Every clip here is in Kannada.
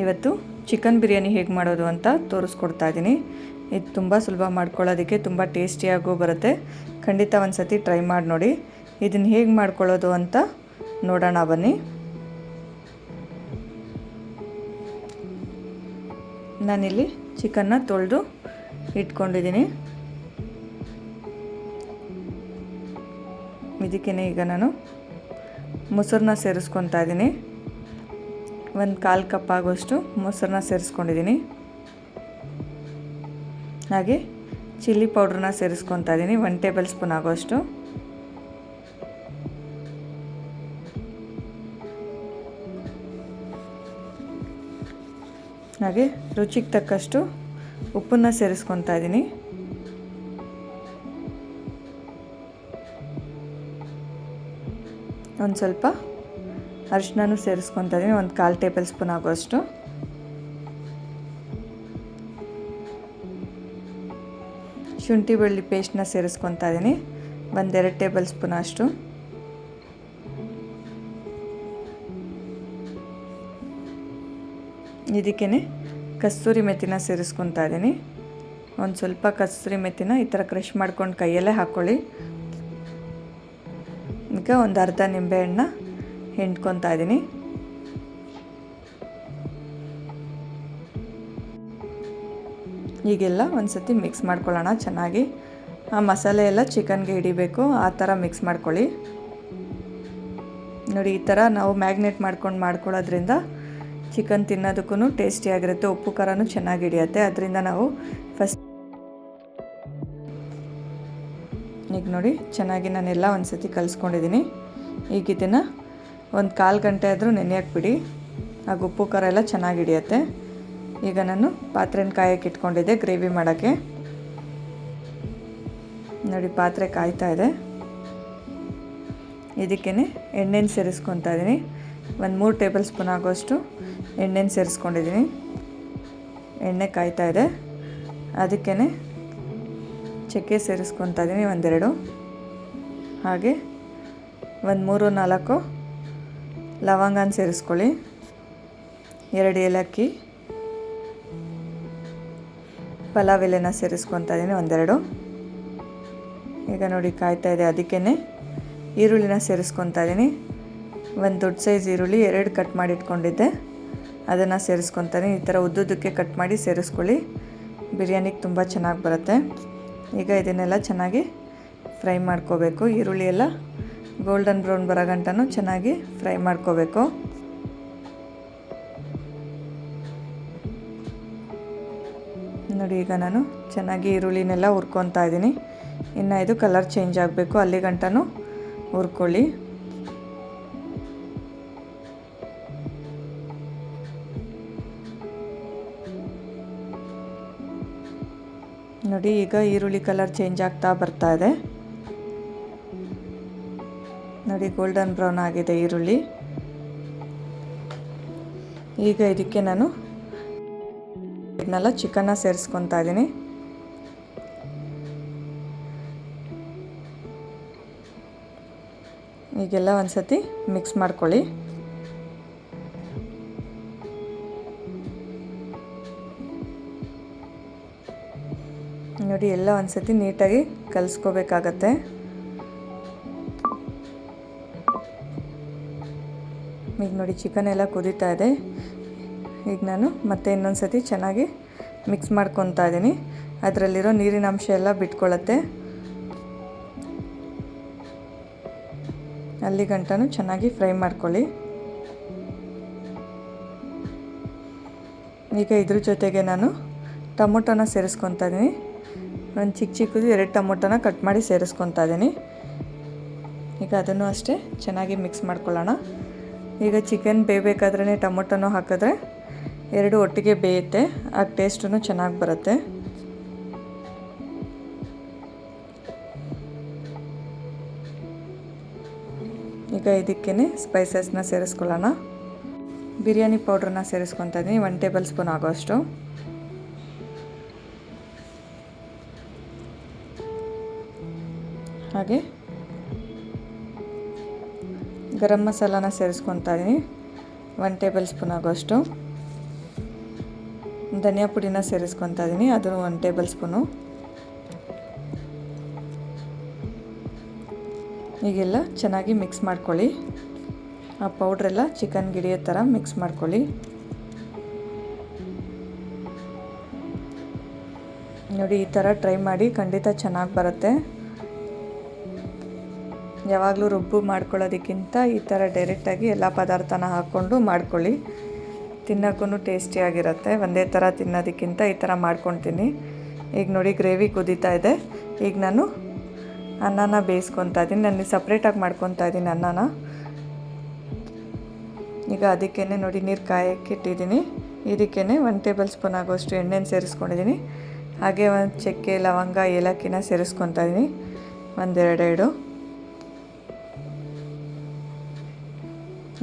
ಇವತ್ತು ಚಿಕನ್ ಬಿರಿಯಾನಿ ಹೇಗೆ ಮಾಡೋದು ಅಂತ ತೋರಿಸ್ಕೊಡ್ತಾ ಇದ್ದೀನಿ. ಇದು ತುಂಬ ಸುಲಭ ಮಾಡ್ಕೊಳ್ಳೋದಕ್ಕೆ, ತುಂಬ ಟೇಸ್ಟಿಯಾಗೂ ಬರುತ್ತೆ. ಖಂಡಿತ ಒಂದು ಸತಿ ಟ್ರೈ ಮಾಡಿ ನೋಡಿ. ಇದನ್ನು ಹೇಗೆ ಮಾಡ್ಕೊಳ್ಳೋದು ಅಂತ ನೋಡೋಣ ಬನ್ನಿ. ನಾನಿಲ್ಲಿ ಚಿಕನ್ನ ತೊಳೆದು ಇಟ್ಕೊಂಡಿದ್ದೀನಿ. ಇದಕ್ಕೇ ಈಗ ನಾನು ಮೊಸರನ್ನ ಸೇರಿಸ್ಕೊತಾ ಇದ್ದೀನಿ. ಒಂದು 1/4 ಕಪ್ ಆಗೋಷ್ಟು ಮೊಸರನ್ನ ಸೇರಿಸ್ಕೊಂಡಿದ್ದೀನಿ. ಹಾಗೆ ಚಿಲ್ಲಿ ಪೌಡ್ರನ್ನ ಸೇರಿಸ್ಕೊತಾ ಇದ್ದೀನಿ, 1 ಟೇಬಲ್ ಸ್ಪೂನ್ ಆಗೋಷ್ಟು. ಹಾಗೆ ರುಚಿಗೆ ತಕ್ಕಷ್ಟು ಉಪ್ಪನ್ನು ಸೇರಿಸ್ಕೊತಾ ಇದ್ದೀನಿ. ಒಂದು ಸ್ವಲ್ಪ ಅರಿಶಿನನೂ ಸೇರಿಸ್ಕೊತಾ ಇದ್ದೀನಿ, ಒಂದು 1/4 ಟೇಬಲ್ ಸ್ಪೂನ್ ಆಗೋಷ್ಟು. ಶುಂಠಿ ಬೆಳ್ಳುಳ್ಳಿ ಪೇಸ್ಟ್ನ ಸೇರಿಸ್ಕೊತಾ ಇದ್ದೀನಿ, 1-2 ಟೇಬಲ್ ಸ್ಪೂನ್ ಅಷ್ಟು. ಇದಕ್ಕೇ ಕಸ್ತೂರಿ ಮೆಥಿನ ಸೇರಿಸ್ಕೊತಾ ಇದ್ದೀನಿ. ಒಂದು ಸ್ವಲ್ಪ ಕಸ್ತೂರಿ ಮೆಥಿನ ಈ ಥರ ಕ್ರಷ್ ಮಾಡ್ಕೊಂಡು ಕೈಯಲ್ಲೇ ಹಾಕ್ಕೊಳ್ಳಿ. ಈಗ ಒಂದು ಅರ್ಧ ನಿಂಬೆಹಣ್ಣು ಹಿಂಡ್ಕೊತಾ ಇದ್ದೀನಿ. ಈಗೆಲ್ಲ ಒಂದು ಸತಿ ಮಿಕ್ಸ್ ಮಾಡ್ಕೊಳ್ಳೋಣ ಚೆನ್ನಾಗಿ. ಆ ಮಸಾಲೆ ಎಲ್ಲ ಚಿಕನ್ಗೆ ಹಿಡಿಬೇಕು, ಆ ಥರ ಮಿಕ್ಸ್ ಮಾಡ್ಕೊಳ್ಳಿ. ನೋಡಿ, ಈ ಥರ ನಾವು ಮ್ಯಾಗ್ನೇಟ್ ಮಾಡ್ಕೊಳ್ಳೋದ್ರಿಂದ ಚಿಕನ್ ತಿನ್ನೋದಕ್ಕೂ ಟೇಸ್ಟಿಯಾಗಿರುತ್ತೆ, ಉಪ್ಪು ಖಾರನೂ ಚೆನ್ನಾಗಿ ಹಿಡಿಯುತ್ತೆ. ಅದರಿಂದ ನಾವು ಫಸ್ಟ್ ಈಗ ನೋಡಿ ಚೆನ್ನಾಗಿ ನಾನೆಲ್ಲ ಒಂದು ಸತಿ ಕಲಿಸ್ಕೊಂಡಿದ್ದೀನಿ. ಈಗ ಇದನ್ನು ಒಂದು 1/4 ಗಂಟೆ ಆದರೂ ನೆನೆಯಕ್ಕೆ ಬಿಡಿ, ಆಗ ಉಪ್ಪು ಖಾರ ಎಲ್ಲ ಚೆನ್ನಾಗಿ ಹಿಡಿಯುತ್ತೆ. ಈಗ ನಾನು ಪಾತ್ರೆನ ಕಾಯಕ್ಕೆ ಇಟ್ಕೊಂಡಿದ್ದೆ ಗ್ರೇವಿ ಮಾಡೋಕ್ಕೆ. ನೋಡಿ, ಪಾತ್ರೆ ಕಾಯ್ತಾ ಇದೆ. ಇದಕ್ಕೇ ಎಣ್ಣೆನ ಸೇರಿಸ್ಕೊತಾ ಇದ್ದೀನಿ. ಒಂದು 3 ಟೇಬಲ್ ಸ್ಪೂನ್ ಆಗೋಷ್ಟು ಎಣ್ಣೆನ ಸೇರಿಸ್ಕೊಂಡಿದ್ದೀನಿ. ಎಣ್ಣೆ ಕಾಯ್ತಾ ಇದೆ. ಅದಕ್ಕೇ ಚಕ್ಕೆ ಸೇರಿಸ್ಕೊತಾ ಇದ್ದೀನಿ, 1-2. ಹಾಗೆ ಒಂದು 3-4 ಲವಂಗನ ಸೇರಿಸ್ಕೊಳ್ಳಿ, 2 ಏಲಕ್ಕಿ, ಪಲಾವ್ ಎಲೆನ ಸೇರಿಸ್ಕೊತಾ ಇದ್ದೀನಿ, 1-2. ಈಗ ನೋಡಿ ಕಾಯ್ತಾ ಇದೆ. ಅದಕ್ಕೇ ಈರುಳ್ಳಿನ ಸೇರಿಸ್ಕೊತಾ ಇದ್ದೀನಿ. ಒಂದು ದೊಡ್ಡ ಸೈಜ್ ಈರುಳ್ಳಿ 2 ಕಟ್ ಮಾಡಿ ಇಟ್ಕೊಂಡಿದ್ದೆ, ಅದನ್ನು ಸೇರಿಸ್ಕೊತೀನಿ. ಈ ಥರ ಉದ್ದುದಕ್ಕೆ ಕಟ್ ಮಾಡಿ ಸೇರಿಸ್ಕೊಳ್ಳಿ, ಬಿರಿಯಾನಿಗೆ ತುಂಬ ಚೆನ್ನಾಗಿ ಬರುತ್ತೆ. ಈಗ ಇದನ್ನೆಲ್ಲ ಚೆನ್ನಾಗಿ ಫ್ರೈ ಮಾಡ್ಕೋಬೇಕು. ಈರುಳ್ಳಿ ಎಲ್ಲ ಗೋಲ್ಡನ್ ಬ್ರೌನ್ ಬರೋ ಗಂಟನೂ ಚೆನ್ನಾಗಿ ಫ್ರೈ ಮಾಡ್ಕೋಬೇಕು. ನೋಡಿ, ಈಗ ನಾನು ಚೆನ್ನಾಗಿ ಈರುಳ್ಳಿನೆಲ್ಲ ಹುರ್ಕೊತಾ ಇದ್ದೀನಿ. ಇನ್ನು ಇದು ಕಲರ್ ಚೇಂಜ್ ಆಗಬೇಕು, ಅಲ್ಲಿ ಗಂಟನೂ ಹುರ್ಕೊಳ್ಳಿ. ನೋಡಿ, ಈಗ ಈರುಳ್ಳಿ ಕಲರ್ ಚೇಂಜ್ ಆಗ್ತಾ ಬರ್ತಾ ಇದೆ. ನೋಡಿ, ಗೋಲ್ಡನ್ ಬ್ರೌನ್ ಆಗಿದೆ ಈರುಳ್ಳಿ. ಈಗ ಇದಕ್ಕೆ ನಾನು ಇದನ್ನೆಲ್ಲ ಚಿಕನ್ನ ಸೇರಿಸ್ಕೊತಾ ಇದ್ದೀನಿ. ಈಗೆಲ್ಲ ಒಂದು ಸತಿ ಮಿಕ್ಸ್ ಮಾಡ್ಕೊಳ್ಳಿ. ನೋಡಿ, ಎಲ್ಲ ಒಂದು ಸತಿ ನೀಟಾಗಿ ಕಲಿಸ್ಕೋಬೇಕಾಗತ್ತೆ. ಈಗ ನೋಡಿ, ಚಿಕನ್ ಎಲ್ಲ ಕುದೀತಾ ಇದೆ. ಈಗ ನಾನು ಮತ್ತೆ ಇನ್ನೊಂದು ಸತಿ ಚೆನ್ನಾಗಿ ಮಿಕ್ಸ್ ಮಾಡ್ಕೊತಾ ಇದ್ದೀನಿ. ಅದರಲ್ಲಿರೋ ನೀರಿನ ಅಂಶ ಎಲ್ಲ ಬಿಟ್ಕೊಳ್ಳುತ್ತೆ. ಅಲ್ಲಿ ಗಂಟನೂ ಚೆನ್ನಾಗಿ ಫ್ರೈ ಮಾಡ್ಕೊಳ್ಳಿ. ಈಗ ಇದ್ರ ಜೊತೆಗೆ ನಾನು ಟೊಮೊಟೊನ ಸೇರಿಸ್ಕೊತಾ ಇದ್ದೀನಿ. ಒಂದು ಚಿಕ್ಕದು 2 ಟೊಮೊಟೊನ ಕಟ್ ಮಾಡಿ ಸೇರಿಸ್ಕೊತಾ ಇದ್ದೀನಿ. ಈಗ ಅದನ್ನು ಅಷ್ಟೇ ಚೆನ್ನಾಗಿ ಮಿಕ್ಸ್ ಮಾಡ್ಕೊಳ್ಳೋಣ. ಈಗ ಚಿಕನ್ ಬೇಯಬೇಕಾದ್ರೇ ಟೊಮೊಟೊನೂ ಹಾಕಿದ್ರೆ 2 ಒಟ್ಟಿಗೆ ಬೇಯುತ್ತೆ, ಆಗ ಟೇಸ್ಟೂ ಚೆನ್ನಾಗಿ ಬರುತ್ತೆ. ಈಗ ಇದಕ್ಕೇ ಸ್ಪೈಸಸ್ನ ಸೇರಿಸ್ಕೊಳ್ಳೋಣ. ಬಿರಿಯಾನಿ ಪೌಡ್ರನ್ನ ಸೇರಿಸ್ಕೊತಾ ಇದ್ದೀನಿ, 1 ಟೇಬಲ್ ಸ್ಪೂನ್ ಆಗೋಷ್ಟು. ಹಾಗೆ ಗರಂ ಮಸಾಲಾನ ಸೇರಿಸ್ಕೊತಾ ಇದ್ದೀನಿ, 1 ಟೇಬಲ್ ಸ್ಪೂನ್ ಆಗೋಷ್ಟು. ಧನಿಯಾ ಪುಡಿನ ಸೇರಿಸ್ಕೊತಾ ಇದ್ದೀನಿ, ಅದು 1 ಟೇಬಲ್ ಸ್ಪೂನು. ಈಗೆಲ್ಲ ಚೆನ್ನಾಗಿ ಮಿಕ್ಸ್ ಮಾಡ್ಕೊಳ್ಳಿ. ಆ ಪೌಡ್ರೆಲ್ಲ ಚಿಕನ್ಗೆ ಹಿಡಿಯೋ ಥರ ಮಿಕ್ಸ್ ಮಾಡ್ಕೊಳ್ಳಿ. ನೋಡಿ ಈ ಥರ ಟ್ರೈ ಮಾಡಿ, ಖಂಡಿತ ಚೆನ್ನಾಗಿ ಬರುತ್ತೆ. ಯಾವಾಗಲೂ ರುಬ್ಬು ಮಾಡ್ಕೊಳ್ಳೋದಕ್ಕಿಂತ ಈ ಥರ ಡೈರೆಕ್ಟಾಗಿ ಎಲ್ಲ ಪದಾರ್ಥನ ಹಾಕ್ಕೊಂಡು ಮಾಡ್ಕೊಳ್ಳಿ, ತಿನ್ನೋಕ್ಕೂ ಟೇಸ್ಟಿಯಾಗಿರುತ್ತೆ. ಒಂದೇ ಥರ ತಿನ್ನೋದಕ್ಕಿಂತ ಈ ಥರ ಮಾಡ್ಕೊತೀನಿ. ಈಗ ನೋಡಿ ಗ್ರೇವಿ ಕುದೀತಾ ಇದೆ. ಈಗ ನಾನು ಅನ್ನನ ಬೇಯಿಸ್ಕೊತಾ ಇದ್ದೀನಿ. ನಾನು ಸಪ್ರೇಟಾಗಿ ಮಾಡ್ಕೊತಾ ಇದ್ದೀನಿ ಅನ್ನನ. ಈಗ ಅದಕ್ಕೇ ನೋಡಿ ನೀರು ಕಾಯಕ್ಕೆ ಇಟ್ಟಿದ್ದೀನಿ. ಇದಕ್ಕೇ 1 ಟೇಬಲ್ ಸ್ಪೂನ್ ಆಗೋಷ್ಟು ಎಣ್ಣೆನ ಸೇರಿಸ್ಕೊಂಡಿದ್ದೀನಿ. ಹಾಗೆ ಒಂದು ಚಕ್ಕೆ, ಲವಂಗ, ಏಲಕ್ಕಿನ ಸೇರಿಸ್ಕೊತಾ ಇದ್ದೀನಿ, 1-2.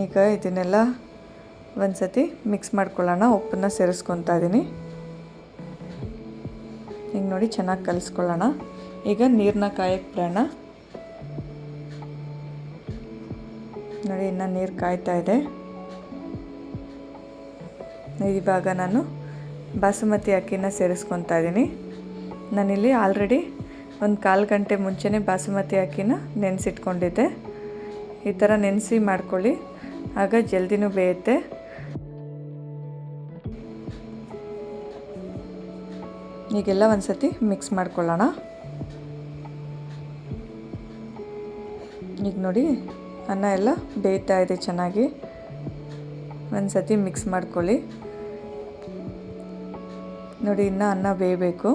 ಈಗ ಇದನ್ನೆಲ್ಲ ಒಂದು ಸತಿ ಮಿಕ್ಸ್ ಮಾಡ್ಕೊಳ್ಳೋಣ. ಉಪ್ಪನ್ನ ಸೇರಿಸ್ಕೊತಾ ಇದ್ದೀನಿ. ಈಗ ನೋಡಿ ಚೆನ್ನಾಗಿ ಕಲಿಸ್ಕೊಳ್ಳೋಣ. ಈಗ ನೀರನ್ನ ಕಾಯಕ್ಕೆ ಬಿಡೋಣ. ನೋಡಿ ಇನ್ನು ನೀರು ಕಾಯ್ತಾ ಇದೆ. ಇವಾಗ ನಾನು ಬಾಸುಮತಿ ಅಕ್ಕಿನ ಸೇರಿಸ್ಕೊತಾ ಇದ್ದೀನಿ. ನಾನಿಲ್ಲಿ ಆಲ್ರೆಡಿ ಒಂದು 1/4 ಗಂಟೆ ಮುಂಚೆನೇ ಬಾಸುಮತಿ ಅಕ್ಕಿನ ನೆನೆಸಿಟ್ಕೊಂಡಿದ್ದೆ. ಈ ಥರ ನೆನೆಸಿ ಮಾಡ್ಕೊಳ್ಳಿ, ಆಗ ಜಲ್ದಿನೂ ಬೇಯುತ್ತೆ. ಈಗೆಲ್ಲ ಒಂದು ಸತಿ ಮಿಕ್ಸ್ ಮಾಡ್ಕೊಳ್ಳೋಣ. ಈಗ ನೋಡಿ ಅನ್ನ ಎಲ್ಲ ಬೇಯ್ತಾ ಇದೆ ಚೆನ್ನಾಗಿ. ಒಂದು ಸತಿ ಮಿಕ್ಸ್ ಮಾಡ್ಕೊಳ್ಳಿ. ನೋಡಿ ಇನ್ನು ಅನ್ನ ಬೇಯಬೇಕು.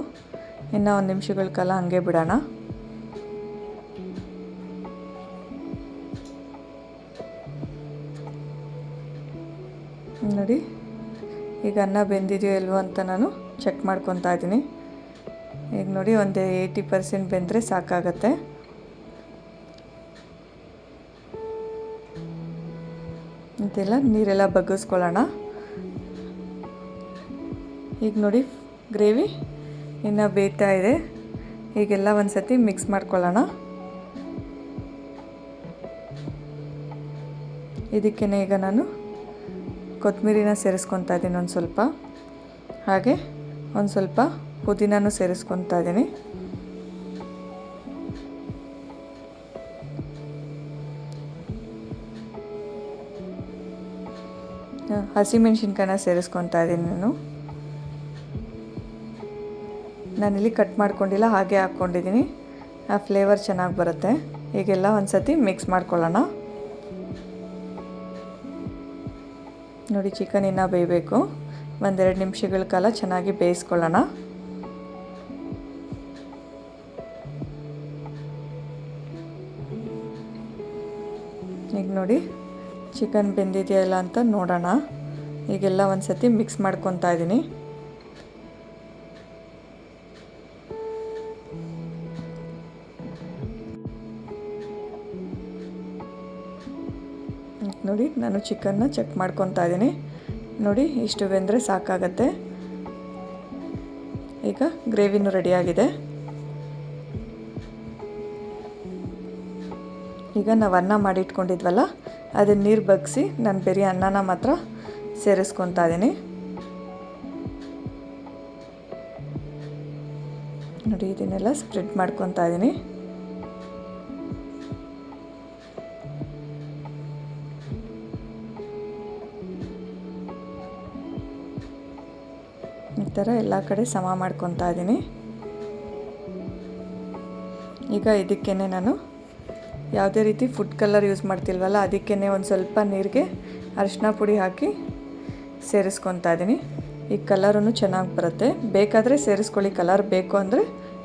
ಇನ್ನು 1 ನಿಮಿಷಗಳ ಕಾಲ ಹಾಗೆ ಬಿಡೋಣ. ನೋಡಿ ಈಗ ಅನ್ನ ಬೆಂದಿದೆಯೋ ಇಲ್ವೋ ಅಂತ ನಾನು ಚೆಕ್ ಮಾಡ್ಕೊತಾ ಇದ್ದೀನಿ. ಈಗ ನೋಡಿ ಒಂದು 80% ಬೆಂದರೆ ಸಾಕಾಗತ್ತೆ. ಇದೆಲ್ಲ ನೀರೆಲ್ಲ ಬಗ್ಗಿಸ್ಕೊಳ್ಳೋಣ. ಈಗ ನೋಡಿ ಗ್ರೇವಿ ಇನ್ನು ಬೇಯ್ತಾ ಇದೆ. ಈಗೆಲ್ಲ ಒಂದು ಸತಿ ಮಿಕ್ಸ್ ಮಾಡ್ಕೊಳ್ಳೋಣ. ಇದಕ್ಕೇ ಈಗ ನಾನು ಕೊತ್ತಂಬರಿನ ಸೇರಿಸ್ಕೊತಾ ಇದ್ದೀನಿ ಒಂದು ಸ್ವಲ್ಪ. ಹಾಗೆ ಒಂದು ಸ್ವಲ್ಪ ಪುದೀನನೂ ಸೇರಿಸ್ಕೊತಾ ಇದ್ದೀನಿ. ಹಸಿಮೆಣ್ಸಿನ್ಕಾಯಿನ ಸೇರಿಸ್ಕೊತಾ ಇದ್ದೀನಿ. ನಾನಿಲ್ಲಿ ಕಟ್ ಮಾಡ್ಕೊಂಡಿಲ್ಲ, ಹಾಗೆ ಹಾಕ್ಕೊಂಡಿದ್ದೀನಿ. ಆ ಫ್ಲೇವರ್ ಚೆನ್ನಾಗಿ ಬರುತ್ತೆ. ಈಗೆಲ್ಲ ಒಂದು ಸತಿ ಮಿಕ್ಸ್ ಮಾಡ್ಕೊಳ್ಳೋಣ. ನೋಡಿ ಚಿಕನ್ ಇನ್ನೂ ಬೇಯಬೇಕು. 1-2 ನಿಮಿಷಗಳ ಕಾಲ ಚೆನ್ನಾಗಿ ಬೇಯಿಸ್ಕೊಳ್ಳೋಣ. ಈಗ ನೋಡಿ ಚಿಕನ್ ಬೆಂದಿದೆಯಲ್ಲ ಅಂತ ನೋಡೋಣ. ಈಗೆಲ್ಲ ಒಂದು ಸತಿ ಮಿಕ್ಸ್ ಮಾಡ್ಕೊತಾ ಇದ್ದೀನಿ. ನೋಡಿ ನಾನು ಚಿಕನ್ನ ಚೆಕ್ ಮಾಡ್ಕೊತಾ ಇದ್ದೀನಿ. ನೋಡಿ ಇಷ್ಟು ಬೆಂದರೆ ಸಾಕಾಗತ್ತೆ. ಈಗ ಗ್ರೇವಿನೂ ರೆಡಿಯಾಗಿದೆ. ಈಗ ನಾವು ಅನ್ನ ಮಾಡಿಟ್ಕೊಂಡಿದ್ವಲ್ಲ, ಅದನ್ನ ನೀರು ಬಗ್ಗಿಸಿ ನಾನು ಬರೀ ಅನ್ನನ ಮಾತ್ರ ಸೇರಿಸ್ಕೊತಾ ಇದ್ದೀನಿ. ನೋಡಿ ಇದನ್ನೆಲ್ಲ ಸ್ಪ್ರೆಡ್ ಮಾಡ್ಕೊತಾ ಇದ್ದೀನಿ. ಈ ಥರ ಎಲ್ಲ ಕಡೆ ಸಮ ಮಾಡ್ಕೊತಾ ಇದ್ದೀನಿ. ಈಗ ಇದಕ್ಕೇ ನಾನು ಯಾವುದೇ ರೀತಿ ಫುಡ್ ಕಲರ್ ಯೂಸ್ ಮಾಡ್ತಿಲ್ವಲ್ಲ, ಅದಕ್ಕೇ ಒಂದು ಸ್ವಲ್ಪ ನೀರಿಗೆ ಅರಿಶಿನ ಪುಡಿ ಹಾಕಿ ಸೇರಿಸ್ಕೊತಾ ಇದ್ದೀನಿ. ಈ ಕಲರೂ ಚೆನ್ನಾಗಿ ಬರುತ್ತೆ. ಬೇಕಾದರೆ ಸೇರಿಸ್ಕೊಳ್ಳಿ, ಕಲರ್ ಬೇಕು ಅಂದರೆ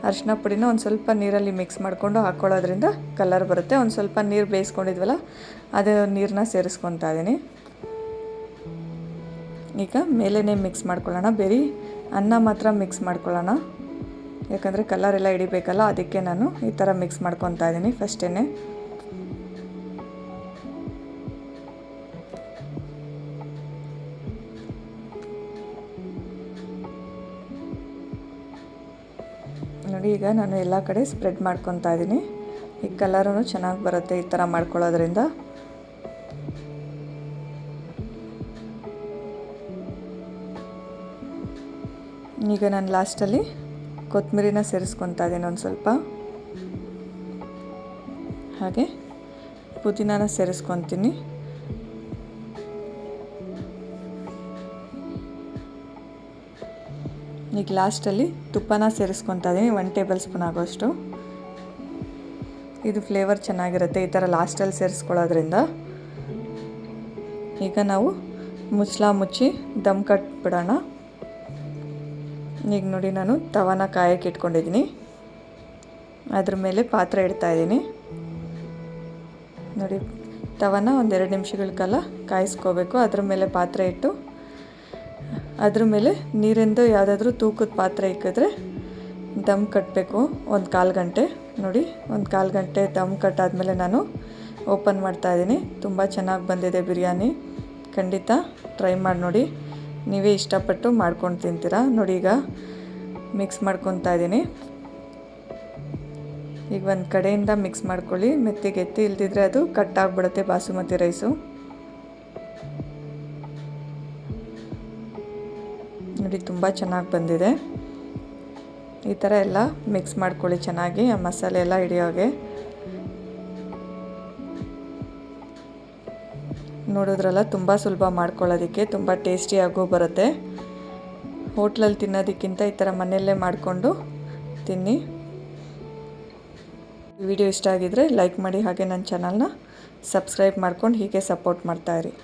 ಅರಿಶಿನ ಪುಡಿನ ಒಂದು ಸ್ವಲ್ಪ ನೀರಲ್ಲಿ ಮಿಕ್ಸ್ ಮಾಡಿಕೊಂಡು ಹಾಕ್ಕೊಳ್ಳೋದ್ರಿಂದ ಕಲರ್ ಬರುತ್ತೆ. ಒಂದು ಸ್ವಲ್ಪ ನೀರು ಬೇಯಿಸ್ಕೊಂಡಿದ್ವಲ್ಲ, ಅದೇ ನೀರನ್ನ ಸೇರಿಸ್ಕೊತಾ ಇದ್ದೀನಿ. ಈಗ ಮೇಲೇ ಮಿಕ್ಸ್ ಮಾಡ್ಕೊಳ್ಳೋಣ. ಬರೀ ಅನ್ನ ಮಾತ್ರ ಮಿಕ್ಸ್ ಮಾಡ್ಕೊಳ್ಳೋಣ, ಯಾಕಂದರೆ ಕಲರ್ ಎಲ್ಲ ಹಿಡಿಬೇಕಲ್ಲ, ಅದಕ್ಕೆ ನಾನು ಈ ಥರ ಮಿಕ್ಸ್ ಮಾಡ್ಕೊತಾ ಇದ್ದೀನಿ ಫಸ್ಟೇ. ನೋಡಿ ಈಗ ನಾನು ಎಲ್ಲ ಕಡೆ ಸ್ಪ್ರೆಡ್ ಮಾಡ್ಕೊತಾ ಇದ್ದೀನಿ. ಈ ಕಲರೂ ಚೆನ್ನಾಗಿ ಬರುತ್ತೆ ಈ ಥರ ಮಾಡ್ಕೊಳ್ಳೋದ್ರಿಂದ. ಈಗ ನಾನು ಲಾಸ್ಟಲ್ಲಿ ಕೊತ್ತಂಬರಿನ ಸೇರಿಸ್ಕೊತಾ ಇದ್ದೀನಿ ಒಂದು ಸ್ವಲ್ಪ, ಹಾಗೆ ಪುದೀನಾನ ಸೇರಿಸ್ಕೊತೀನಿ. ಈಗ ಲಾಸ್ಟಲ್ಲಿ ತುಪ್ಪನ ಸೇರಿಸ್ಕೊತಾ ಇದ್ದೀನಿ 1 ಟೇಬಲ್ ಸ್ಪೂನ್ ಆಗೋಷ್ಟು. ಇದು ಫ್ಲೇವರ್ ಚೆನ್ನಾಗಿರುತ್ತೆ ಈ ಥರ ಲಾಸ್ಟಲ್ಲಿ ಸೇರಿಸ್ಕೊಳ್ಳೋದ್ರಿಂದ. ಈಗ ನಾವು ಮುಚ್ಚಿ ದಮ್ ಕಟ್ಬಿಡೋಣ. ಈಗ ನೋಡಿ ನಾನು ತವಾನ ಕಾಯಕ್ಕೆ ಇಟ್ಕೊಂಡಿದ್ದೀನಿ, ಅದ್ರ ಮೇಲೆ ಪಾತ್ರೆ ಇಡ್ತಾಯಿದ್ದೀನಿ. ನೋಡಿ ತವಾನ ಒಂದು 2 ನಿಮಿಷಗಳ ಕಾಲ ಕಾಯಿಸ್ಕೋಬೇಕು. ಅದ್ರ ಮೇಲೆ ಪಾತ್ರೆ ಇಟ್ಟು ಅದ್ರ ಮೇಲೆ ನೀರಿಂದು ಯಾವುದಾದ್ರೂ ತೂಕದ ಪಾತ್ರೆ ಇಕ್ಕಿದ್ರೆ ದಮ್ ಕಟ್ಟಬೇಕು 1/4 ಗಂಟೆ. ನೋಡಿ 1/4 ಗಂಟೆ ದಮ್ ಕಟ್ಟಾದಮೇಲೆ ನಾನು ಓಪನ್ ಮಾಡ್ತಾಯಿದ್ದೀನಿ. ತುಂಬ ಚೆನ್ನಾಗಿ ಬಂದಿದೆ ಬಿರಿಯಾನಿ. ಖಂಡಿತ ಟ್ರೈ ಮಾಡಿ ನೋಡಿ, ನೀವೇ ಇಷ್ಟಪಟ್ಟು ಮಾಡ್ಕೊಂಡು ತಿಂತೀರಾ. ನೋಡಿ ಈಗ ಮಿಕ್ಸ್ ಮಾಡ್ಕೊತಾ ಇದ್ದೀನಿ. ಈಗ ಒಂದು ಕಡೆಯಿಂದ ಮಿಕ್ಸ್ ಮಾಡ್ಕೊಳ್ಳಿ, ಮೆತ್ತಿಗೆ ಎತ್ತಿ, ಇಲ್ದಿದ್ರೆ ಅದು ಕಟ್ಟಾಗ್ಬಿಡುತ್ತೆ ಬಾಸುಮತಿ ರೈಸು. ನೋಡಿ ತುಂಬ ಚೆನ್ನಾಗಿ ಬಂದಿದೆ. ಈ ಥರ ಎಲ್ಲ ಮಿಕ್ಸ್ ಮಾಡ್ಕೊಳ್ಳಿ ಚೆನ್ನಾಗಿ, ಆ ಮಸಾಲೆ ಎಲ್ಲ ಹಿಡಿಯೋಗೆ. ನೋಡಿದ್ರಲ್ಲ ತುಂಬ ಸುಲಭ ಮಾಡ್ಕೊಳ್ಳೋದಕ್ಕೆ, ತುಂಬ ಟೇಸ್ಟಿಯಾಗೂ ಬರುತ್ತೆ. ಹೋಟ್ಲಲ್ಲಿ ತಿನ್ನೋದಕ್ಕಿಂತ ಈ ಥರ ಮನೆಯಲ್ಲೇ ಮಾಡಿಕೊಂಡು ತಿನ್ನಿ. ವಿಡಿಯೋ ಇಷ್ಟ ಆಗಿದ್ರೆ ಲೈಕ್ ಮಾಡಿ, ಹಾಗೆ ನನ್ನ ಚಾನಲ್ನ ಸಬ್ಸ್ಕ್ರೈಬ್ ಮಾಡ್ಕೊಂಡು ಹೀಗೆ ಸಪೋರ್ಟ್ ಮಾಡ್ತಾಯಿರಿ.